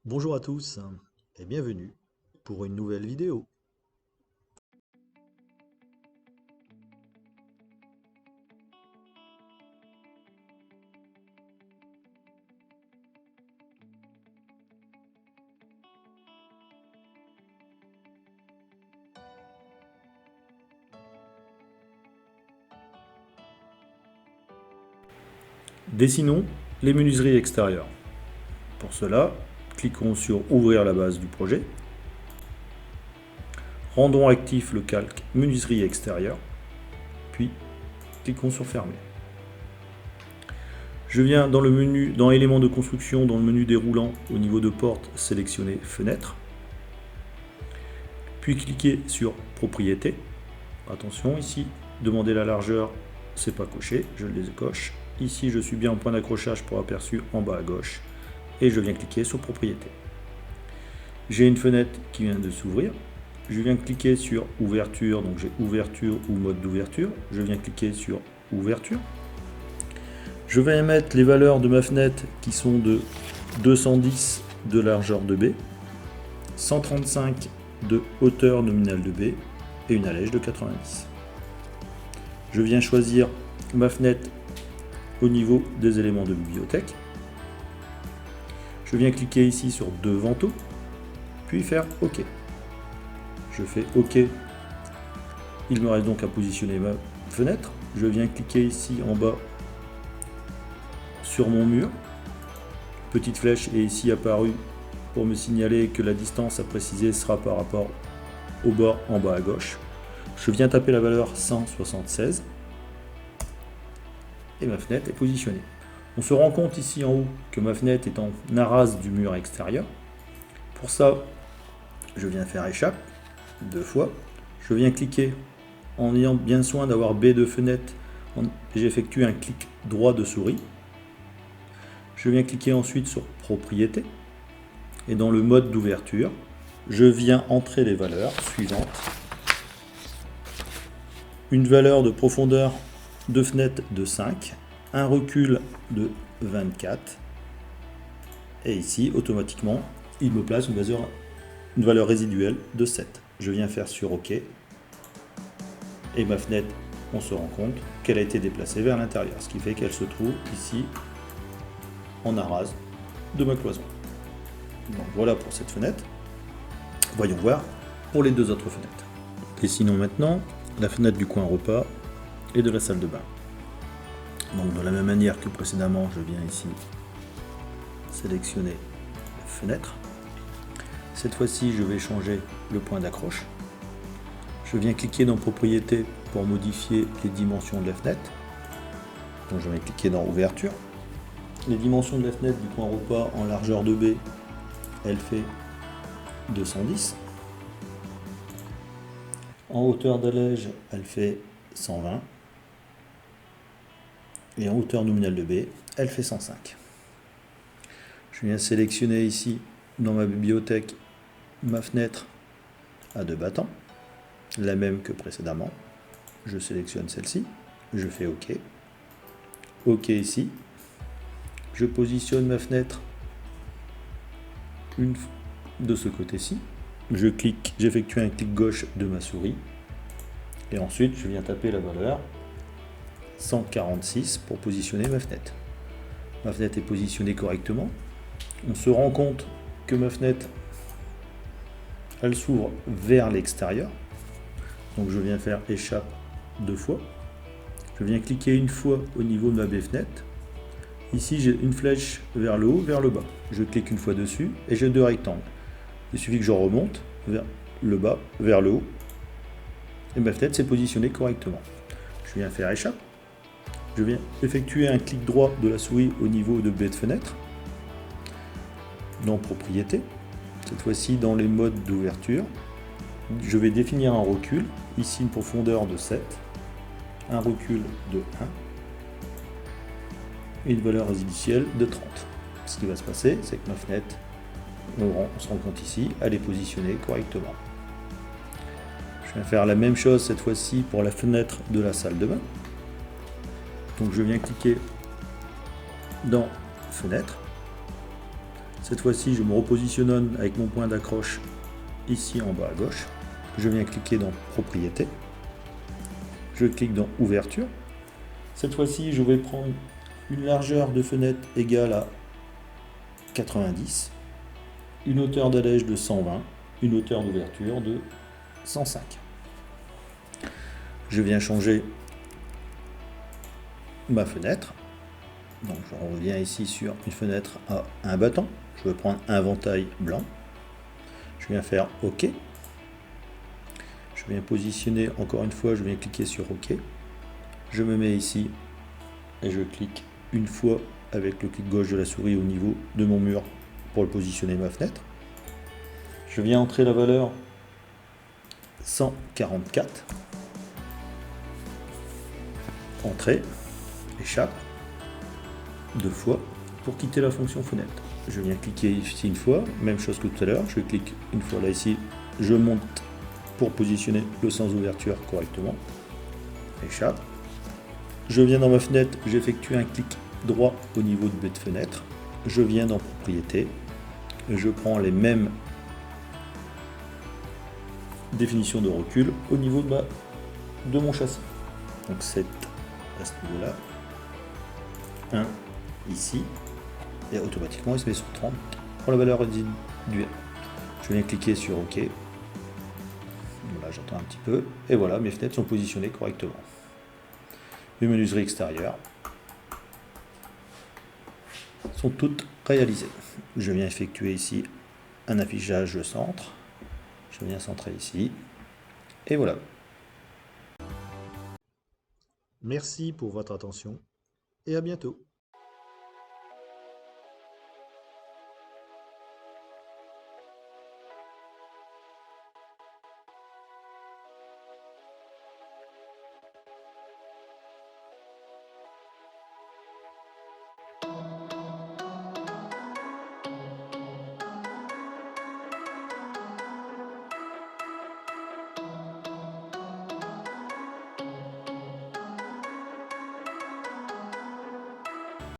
Bonjour à tous et bienvenue pour une nouvelle vidéo. Dessinons les menuiseries extérieures. Pour cela, cliquons sur Ouvrir la base du projet. Rendons actif le calque Menuiserie extérieure, puis cliquons sur Fermer. Je viens dans le menu, dans Éléments de construction, dans le menu déroulant, au niveau de Porte, sélectionner Fenêtre. Puis cliquez sur Propriétés. Attention, ici, demander la largeur, c'est pas coché, je les coche. Ici, je suis bien en point d'accrochage pour aperçu en bas à gauche. Et je viens cliquer sur Propriété. J'ai une fenêtre qui vient de s'ouvrir. Je viens cliquer sur Ouverture, donc j'ai Ouverture ou Mode d'ouverture. Je viens cliquer sur Ouverture. Je vais mettre les valeurs de ma fenêtre qui sont de 210 de largeur de B, 135 de hauteur nominale de B et une allège de 90. Je viens choisir ma fenêtre au niveau des éléments de bibliothèque. Je viens cliquer ici sur Devant tout, puis faire OK. Je fais OK. Il me reste donc à positionner ma fenêtre. Je viens cliquer ici en bas sur mon mur. Petite flèche est ici apparue pour me signaler que la distance à préciser sera par rapport au bas en bas à gauche. Je viens taper la valeur 176 et ma fenêtre est positionnée. On se rend compte ici en haut que ma fenêtre est en arase du mur extérieur. Pour ça, je viens faire échappe 2 fois. Je viens cliquer en ayant bien soin d'avoir B de fenêtre. J'effectue un clic droit de souris. Je viens cliquer ensuite sur Propriété. Et dans le mode d'ouverture, je viens entrer les valeurs suivantes. Une valeur de profondeur de fenêtre de 5. Un recul de 24 et ici automatiquement il me place une valeur résiduelle de 7. Je viens faire sur OK et ma fenêtre, on se rend compte qu'elle a été déplacée vers l'intérieur, ce qui fait qu'elle se trouve ici en arase de ma cloison. Donc voilà pour cette fenêtre. Voyons voir pour les deux autres fenêtres. Dessinons maintenant la fenêtre du coin repas et de la salle de bain. Donc de la même manière que précédemment, je viens ici sélectionner Fenêtre. Cette fois-ci, je vais changer le point d'accroche. Je viens cliquer dans Propriété pour modifier les dimensions de la fenêtre. Donc je vais cliquer dans Ouverture. Les dimensions de la fenêtre du coin repas en largeur de B, elle fait 210. En hauteur d'allège, elle fait 120. Et en hauteur nominale de B, elle fait 105. Je viens sélectionner ici, dans ma bibliothèque, ma fenêtre à 2 battants, la même que précédemment. Je sélectionne celle-ci, je fais OK. OK ici. Je positionne ma fenêtre de ce côté-ci. Je clique, j'effectue un clic gauche de ma souris. Et ensuite, je viens taper la valeur 146 pour positionner ma fenêtre. Ma fenêtre est positionnée correctement. On se rend compte que ma fenêtre, elle s'ouvre vers l'extérieur. Donc je viens faire échappe 2 fois. Je viens cliquer une fois au niveau de ma baie fenêtre. Ici j'ai une flèche vers le haut, vers le bas. Je clique une fois dessus et j'ai 2 rectangles. Il suffit que je remonte vers le bas, vers le haut. Et ma fenêtre s'est positionnée correctement. Je viens faire échappe. Je viens effectuer un clic droit de la souris au niveau de baie de fenêtre, dans Propriété, cette fois-ci dans les modes d'ouverture. Je vais définir un recul, ici une profondeur de 7, un recul de 1 et une valeur résiduelle de 30. Ce qui va se passer, c'est que ma fenêtre, on se rend compte ici, elle est positionnée correctement. Je vais faire la même chose cette fois-ci pour la fenêtre de la salle de bain. Donc je viens cliquer dans Fenêtre. Cette fois-ci, je me repositionne avec mon point d'accroche ici en bas à gauche. Je viens cliquer dans Propriété. Je clique dans Ouverture. Cette fois-ci, je vais prendre une largeur de fenêtre égale à 90, une hauteur d'allège de 120, une hauteur d'ouverture de 105. Je viens changer ma fenêtre. Donc je reviens ici sur une fenêtre à un battant. Je vais prendre un ventail blanc. Je viens faire OK. Je viens positionner encore une fois, je viens cliquer sur OK. Je me mets ici et je clique une fois avec le clic gauche de la souris au niveau de mon mur pour le positionner ma fenêtre. Je viens entrer la valeur 144. Entrée, échappe, 2 fois pour quitter la fonction fenêtre. Je viens cliquer ici une fois, même chose que tout à l'heure, je clique une fois là ici, je monte pour positionner le sens ouverture correctement, échappe. Je viens dans ma fenêtre, j'effectue un clic droit au niveau de cette fenêtre, je viens dans propriété, je prends les mêmes définitions de recul au niveau de mon châssis. Donc 7 à ce niveau-là, 1 ici, et automatiquement il se met sur 30 pour la valeur résiduelle. Je viens cliquer sur OK. Voilà, j'entends un petit peu, et voilà, mes fenêtres sont positionnées correctement. Les menuiseries extérieures sont toutes réalisées. Je viens effectuer ici un affichage de centre. Je viens centrer ici, et voilà. Merci pour votre attention, et à bientôt.